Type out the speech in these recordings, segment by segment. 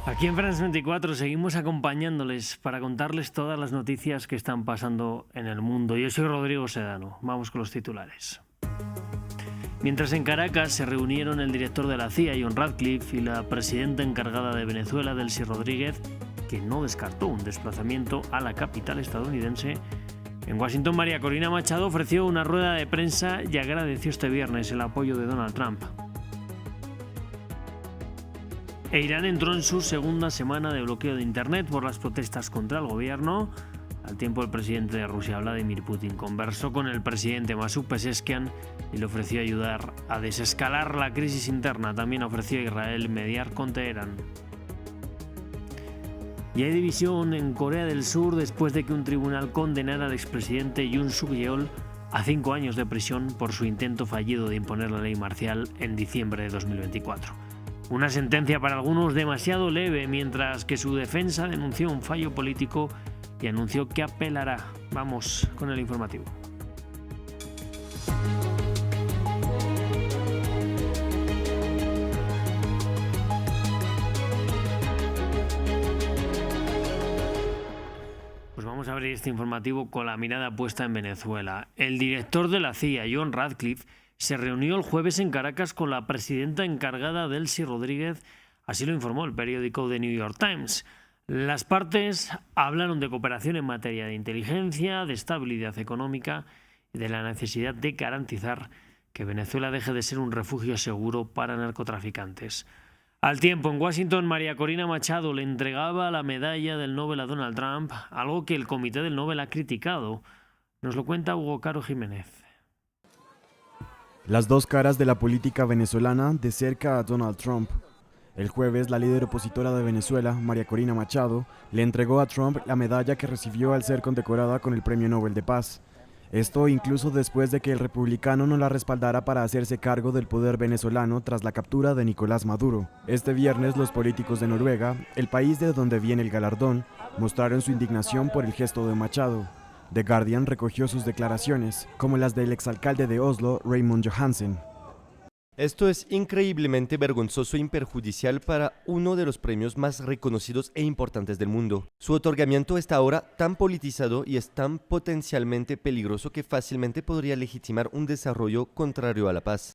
Aquí en France 24 seguimos acompañándoles para contarles todas las noticias que están pasando en el mundo. Yo soy Rodrigo Sedano. Vamos con los titulares. Mientras en Caracas se reunieron el director de la CIA, John Ratcliffe, y la presidenta encargada de Venezuela, Delcy Rodríguez, que no descartó un desplazamiento a la capital estadounidense, en Washington María Corina Machado ofreció una rueda de prensa y agradeció este viernes el apoyo de Donald Trump. Irán entró en su segunda semana de bloqueo de Internet por las protestas contra el gobierno. Al tiempo, el presidente de Rusia, Vladimir Putin, conversó con el presidente Masoud Pezeshkian y le ofreció ayudar a desescalar la crisis interna. También ofreció a Israel mediar con Teherán. Y hay división en Corea del Sur después de que un tribunal condenara al expresidente Yoon Suk-yeol a 5 años de prisión por su intento fallido de imponer la ley marcial en diciembre de 2024. Una sentencia para algunos demasiado leve, mientras que su defensa denunció un fallo político y anunció que apelará. Vamos con el informativo. Pues vamos a abrir este informativo con la mirada puesta en Venezuela. El director de la CIA, John Ratcliffe, se reunió el jueves en Caracas con la presidenta encargada, Delcy Rodríguez, así lo informó el periódico The New York Times. Las partes hablaron de cooperación en materia de inteligencia, de estabilidad económica y de la necesidad de garantizar que Venezuela deje de ser un refugio seguro para narcotraficantes. Al tiempo, en Washington, María Corina Machado le entregaba la medalla del Nobel a Donald Trump, algo que el Comité del Nobel ha criticado. Nos lo cuenta Hugo Caro Jiménez. Las dos caras de la política venezolana de cerca a Donald Trump. El jueves, la líder opositora de Venezuela, María Corina Machado, le entregó a Trump la medalla que recibió al ser condecorada con el Premio Nobel de Paz. Esto incluso después de que el republicano no la respaldara para hacerse cargo del poder venezolano tras la captura de Nicolás Maduro. Este viernes, los políticos de Noruega, el país de donde viene el galardón, mostraron su indignación por el gesto de Machado. The Guardian recogió sus declaraciones, como las del exalcalde de Oslo, Raymond Johansen. Esto es increíblemente vergonzoso y perjudicial para uno de los premios más reconocidos e importantes del mundo. Su otorgamiento está ahora tan politizado y es tan potencialmente peligroso que fácilmente podría legitimar un desarrollo contrario a la paz.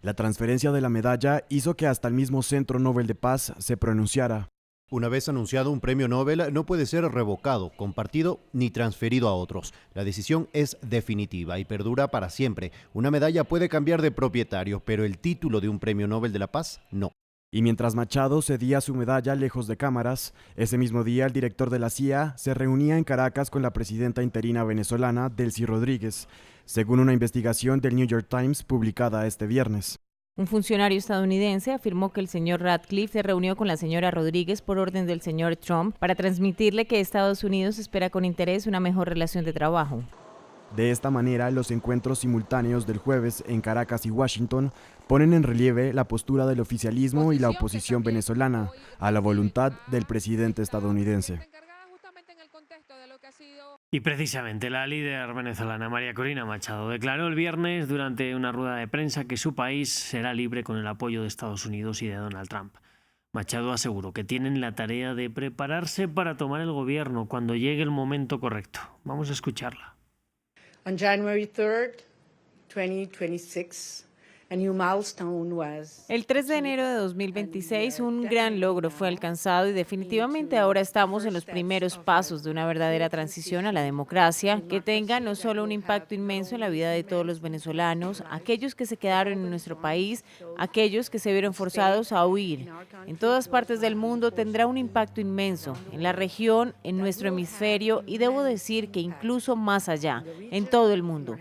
La transferencia de la medalla hizo que hasta el mismo Centro Nobel de Paz se pronunciara. Una vez anunciado un premio Nobel, no puede ser revocado, compartido ni transferido a otros. La decisión es definitiva y perdura para siempre. Una medalla puede cambiar de propietario, pero el título de un premio Nobel de la Paz, no. Y mientras Machado cedía su medalla lejos de cámaras, ese mismo día el director de la CIA se reunía en Caracas con la presidenta interina venezolana, Delcy Rodríguez, según una investigación del New York Times publicada este viernes. Un funcionario estadounidense afirmó que el señor Ratcliffe se reunió con la señora Rodríguez por orden del señor Trump para transmitirle que Estados Unidos espera con interés una mejor relación de trabajo. De esta manera, los encuentros simultáneos del jueves en Caracas y Washington ponen en relieve la postura del oficialismo y la oposición venezolana a la voluntad del presidente estadounidense. Y precisamente la líder venezolana María Corina Machado declaró el viernes durante una rueda de prensa que su país será libre con el apoyo de Estados Unidos y de Donald Trump. Machado aseguró que tienen la tarea de prepararse para tomar el gobierno cuando llegue el momento correcto. Vamos a escucharla. On January 3rd, 2026, a new milestone was... El 3 de enero de 2026, un gran logro fue alcanzado y definitivamente ahora estamos en los primeros pasos de una verdadera transición a la democracia que tenga no solo un impacto inmenso en la vida de todos los venezolanos, aquellos que se quedaron en nuestro país, aquellos que se vieron forzados a huir. En todas partes del mundo tendrá un impacto inmenso, en la región, en nuestro hemisferio y debo decir que incluso más allá, en todo el mundo.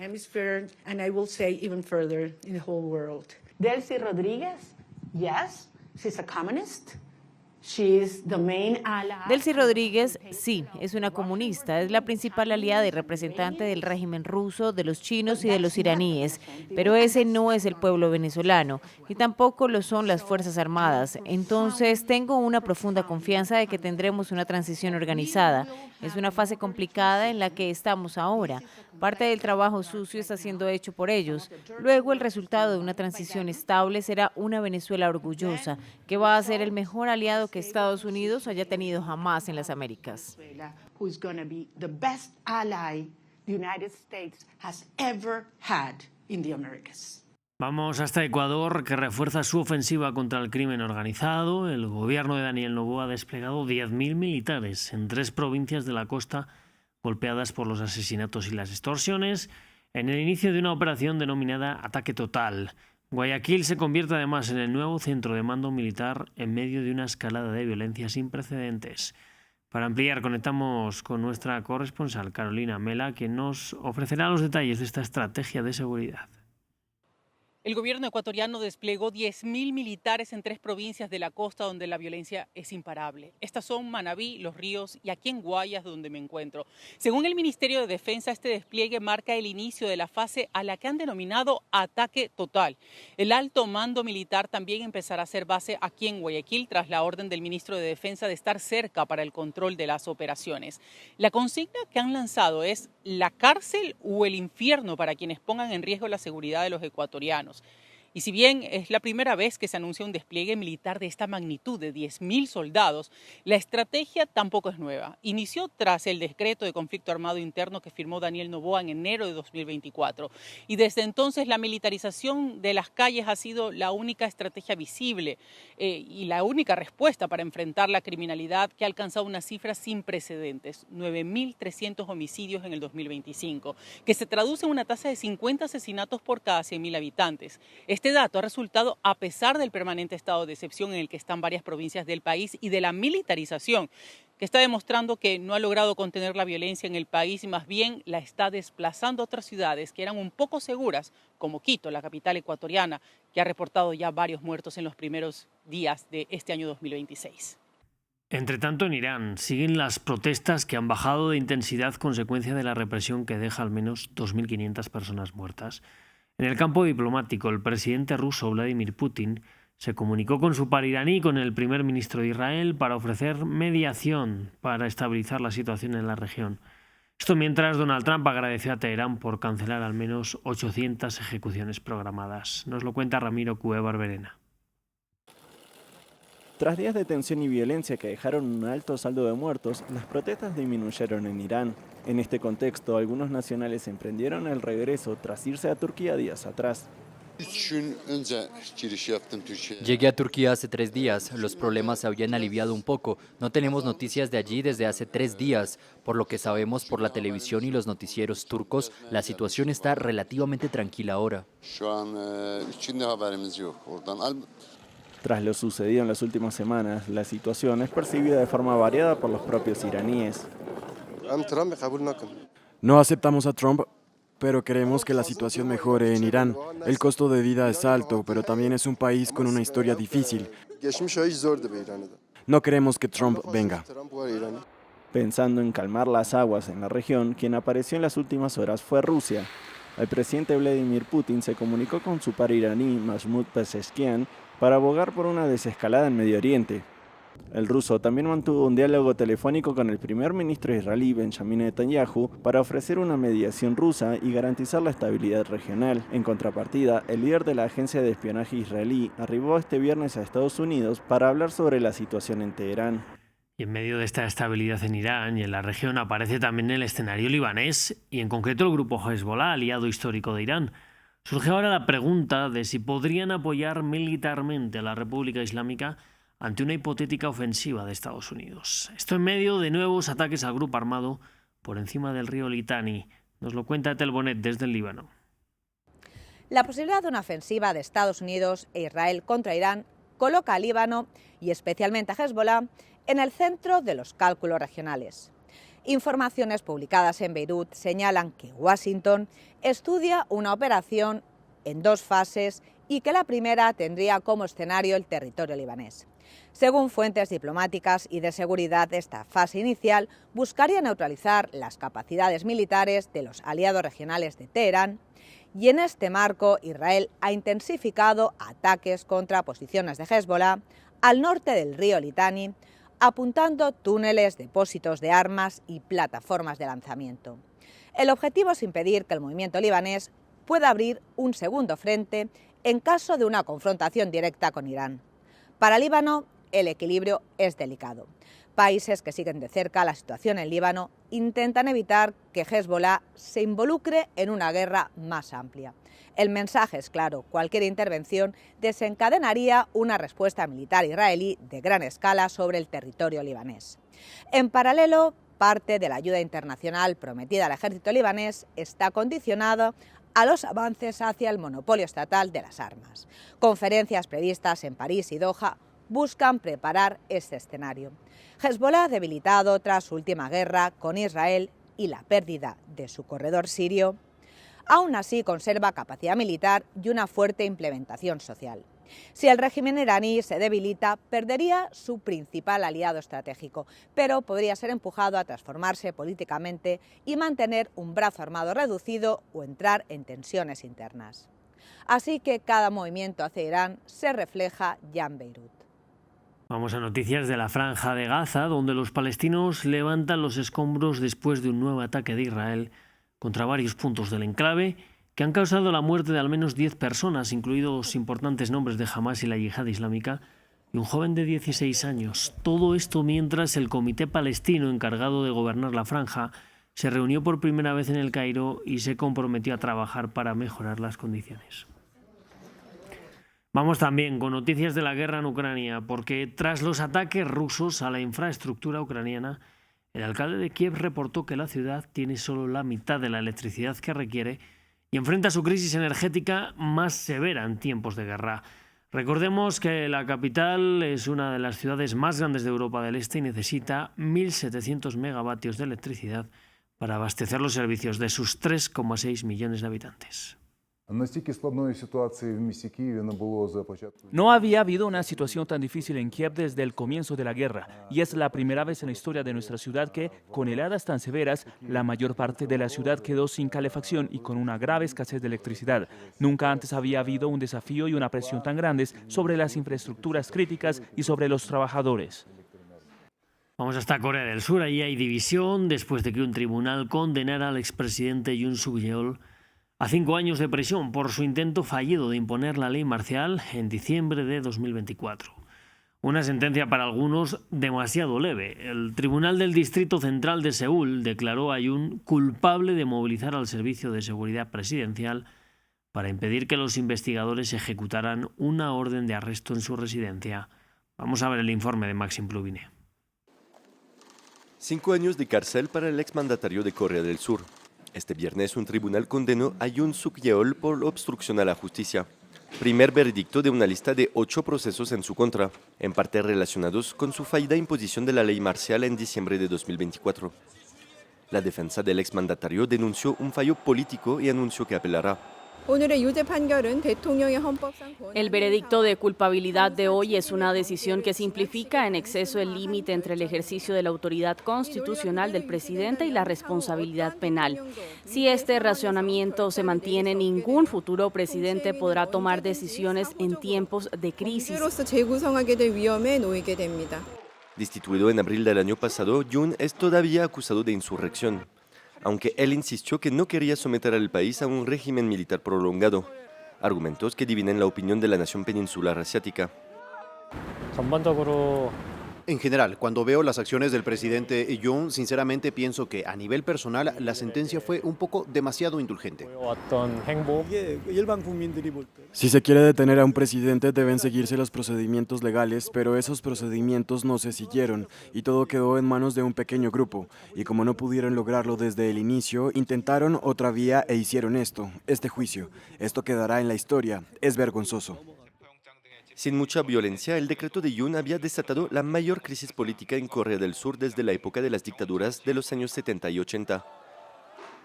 Delcy Rodríguez, yes, she's a communist. Delcy Rodríguez, sí, es una comunista, es la principal aliada y representante del régimen ruso, de los chinos y de los iraníes, pero ese no es el pueblo venezolano y tampoco lo son las Fuerzas Armadas. Entonces, tengo una profunda confianza de que tendremos una transición organizada. Es una fase complicada en la que estamos ahora. Parte del trabajo sucio está siendo hecho por ellos. Luego, el resultado de una transición estable será una Venezuela orgullosa, que va a ser el mejor aliado que que Estados Unidos haya tenido jamás en las Américas. Who is going to be the best ally the United States has ever had in the Americas. Vamos hasta Ecuador, que refuerza su ofensiva contra el crimen organizado. El gobierno de Daniel Noboa ha desplegado 10.000 militares en 3 provincias de la costa golpeadas por los asesinatos y las extorsiones, en el inicio de una operación denominada Ataque Total. Guayaquil se convierte además en el nuevo centro de mando militar en medio de una escalada de violencia sin precedentes. Para ampliar, conectamos con nuestra corresponsal Carolina Mela, quien nos ofrecerá los detalles de esta estrategia de seguridad. El gobierno ecuatoriano desplegó 10.000 militares en 3 provincias de la costa donde la violencia es imparable. Estas son Manabí, Los Ríos y aquí en Guayas, donde me encuentro. Según el Ministerio de Defensa, este despliegue marca el inicio de la fase a la que han denominado Ataque Total. El alto mando militar también empezará a hacer base aquí en Guayaquil tras la orden del ministro de Defensa de estar cerca para el control de las operaciones. La consigna que han lanzado es la cárcel o el infierno para quienes pongan en riesgo la seguridad de los ecuatorianos. Y si bien es la primera vez que se anuncia un despliegue militar de esta magnitud de 10.000 soldados, la estrategia tampoco es nueva. Inició tras el decreto de conflicto armado interno que firmó Daniel Noboa en enero de 2024. Y desde entonces la militarización de las calles ha sido la única estrategia visible y la única respuesta para enfrentar la criminalidad, que ha alcanzado una cifra sin precedentes, 9.300 homicidios en el 2025, que se traduce en una tasa de 50 asesinatos por cada 100.000 habitantes. Este dato ha resultado a pesar del permanente estado de excepción en el que están varias provincias del país y de la militarización, que está demostrando que no ha logrado contener la violencia en el país y más bien la está desplazando a otras ciudades que eran un poco seguras, como Quito, la capital ecuatoriana, que ha reportado ya varios muertos en los primeros días de este año 2026. Entre tanto, en Irán siguen las protestas que han bajado de intensidad consecuencia de la represión que deja al menos 2.500 personas muertas. En el campo diplomático, el presidente ruso Vladimir Putin se comunicó con su par iraní y con el primer ministro de Israel para ofrecer mediación para estabilizar la situación en la región. Esto mientras Donald Trump agradeció a Teherán por cancelar al menos 800 ejecuciones programadas. Nos lo cuenta Ramiro Cue Barberena. Tras días de tensión y violencia que dejaron un alto saldo de muertos, las protestas disminuyeron en Irán. En este contexto, algunos nacionales emprendieron el regreso tras irse a Turquía días atrás. Llegué a Turquía hace 3 días. Los problemas se habían aliviado un poco. No tenemos noticias de allí desde hace 3 días. Por lo que sabemos por la televisión y los noticieros turcos, la situación está relativamente tranquila ahora. Tras lo sucedido en las últimas semanas, la situación es percibida de forma variada por los propios iraníes. No aceptamos a Trump, pero queremos que la situación mejore en Irán. El costo de vida es alto, pero también es un país con una historia difícil. No queremos que Trump venga. Pensando en calmar las aguas en la región, quien apareció en las últimas horas fue Rusia. El presidente Vladimir Putin se comunicó con su par iraní, Mahmoud Pezeshkian, para abogar por una desescalada en Medio Oriente. El ruso también mantuvo un diálogo telefónico con el primer ministro israelí Benjamin Netanyahu para ofrecer una mediación rusa y garantizar la estabilidad regional. En contrapartida, el líder de la agencia de espionaje israelí arribó este viernes a Estados Unidos para hablar sobre la situación en Teherán. Y en medio de esta estabilidad en Irán y en la región aparece también el escenario libanés y en concreto el grupo Hezbollah, aliado histórico de Irán. Surge ahora la pregunta de si podrían apoyar militarmente a la República Islámica ante una hipotética ofensiva de Estados Unidos. Esto en medio de nuevos ataques al grupo armado por encima del río Litani. Nos lo cuenta Tel Bonet desde el Líbano. La posibilidad de una ofensiva de Estados Unidos e Israel contra Irán coloca a Líbano y especialmente a Hezbollah en el centro de los cálculos regionales. Informaciones publicadas en Beirut señalan que Washington estudia una operación en 2 fases y que la primera tendría como escenario el territorio libanés. Según fuentes diplomáticas y de seguridad, esta fase inicial buscaría neutralizar las capacidades militares de los aliados regionales de Teherán y en este marco Israel ha intensificado ataques contra posiciones de Hezbollah al norte del río Litani, apuntando túneles, depósitos de armas y plataformas de lanzamiento. El objetivo es impedir que el movimiento libanés pueda abrir un segundo frente en caso de una confrontación directa con Irán. Para Líbano, el equilibrio es delicado. Países que siguen de cerca la situación en Líbano intentan evitar que Hezbollah se involucre en una guerra más amplia. El mensaje es claro: cualquier intervención desencadenaría una respuesta militar israelí de gran escala sobre el territorio libanés. En paralelo, parte de la ayuda internacional prometida al ejército libanés está condicionada a los avances hacia el monopolio estatal de las armas. Conferencias previstas en París y Doha buscan preparar este escenario. Hezbollah, debilitado tras su última guerra con Israel y la pérdida de su corredor sirio, aún así conserva capacidad militar y una fuerte implementación social. Si el régimen iraní se debilita, perdería su principal aliado estratégico, pero podría ser empujado a transformarse políticamente y mantener un brazo armado reducido o entrar en tensiones internas. Así que cada movimiento hacia Irán se refleja ya en Beirut. Vamos a noticias de la Franja de Gaza, donde los palestinos levantan los escombros después de un nuevo ataque de Israel contra varios puntos del enclave que han causado la muerte de al menos 10 personas, incluidos importantes nombres de Hamas y la Yihad Islámica, y un joven de 16 años. Todo esto mientras el Comité Palestino encargado de gobernar la Franja se reunió por primera vez en El Cairo y se comprometió a trabajar para mejorar las condiciones. Vamos también con noticias de la guerra en Ucrania, porque tras los ataques rusos a la infraestructura ucraniana, el alcalde de Kiev reportó que la ciudad tiene solo la mitad de la electricidad que requiere y enfrenta su crisis energética más severa en tiempos de guerra. Recordemos que la capital es una de las ciudades más grandes de Europa del Este y necesita 1.700 megavatios de electricidad para abastecer los servicios de sus 3,6 millones de habitantes. No había habido una situación tan difícil en Kiev desde el comienzo de la guerra, y es la primera vez en la historia de nuestra ciudad que, con heladas tan severas, la mayor parte de la ciudad quedó sin calefacción y con una grave escasez de electricidad. Nunca antes había habido un desafío y una presión tan grandes sobre las infraestructuras críticas y sobre los trabajadores. Vamos hasta Corea del Sur. Allí hay división después de que un tribunal condenara al expresidente Yoon Suk-yeol a 5 años de prisión por su intento fallido de imponer la ley marcial en diciembre de 2024. Una sentencia para algunos demasiado leve. El Tribunal del Distrito Central de Seúl declaró a Yoon culpable de movilizar al Servicio de Seguridad Presidencial para impedir que los investigadores ejecutaran una orden de arresto en su residencia. Vamos a ver el informe de Maxim Pluvine. 5 años de cárcel para el exmandatario de Corea del Sur. Este viernes un tribunal condenó a Yoon Suk-yeol por obstrucción a la justicia. Primer veredicto de una lista de 8 procesos en su contra, en parte relacionados con su fallida imposición de la ley marcial en diciembre de 2024. La defensa del exmandatario denunció un fallo político y anunció que apelará. El veredicto de culpabilidad de hoy es una decisión que simplifica en exceso el límite entre el ejercicio de la autoridad constitucional del presidente y la responsabilidad penal. Si este razonamiento se mantiene, ningún futuro presidente podrá tomar decisiones en tiempos de crisis. Destituido en abril del año pasado, Yoon es todavía acusado de insurrección, aunque él insistió que no quería someter al país a un régimen militar prolongado, argumentos que dividen la opinión de la nación peninsular asiática. En general, cuando veo las acciones del presidente Yoon, sinceramente pienso que a nivel personal la sentencia fue un poco demasiado indulgente. Si se quiere detener a un presidente deben seguirse los procedimientos legales, pero esos procedimientos no se siguieron y todo quedó en manos de un pequeño grupo. Y como no pudieron lograrlo desde el inicio, intentaron otra vía e hicieron este juicio. Esto quedará en la historia. Es vergonzoso. Sin mucha violencia, el decreto de Yoon había desatado la mayor crisis política en Corea del Sur desde la época de las dictaduras de los años 70 y 80.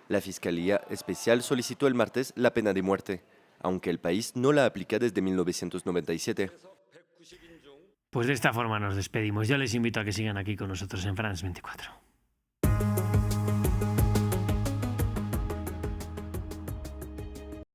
La Fiscalía Especial solicitó el martes la pena de muerte, aunque el país no la aplica desde 1997. Pues de esta forma nos despedimos. Yo les invito a que sigan aquí con nosotros en France 24.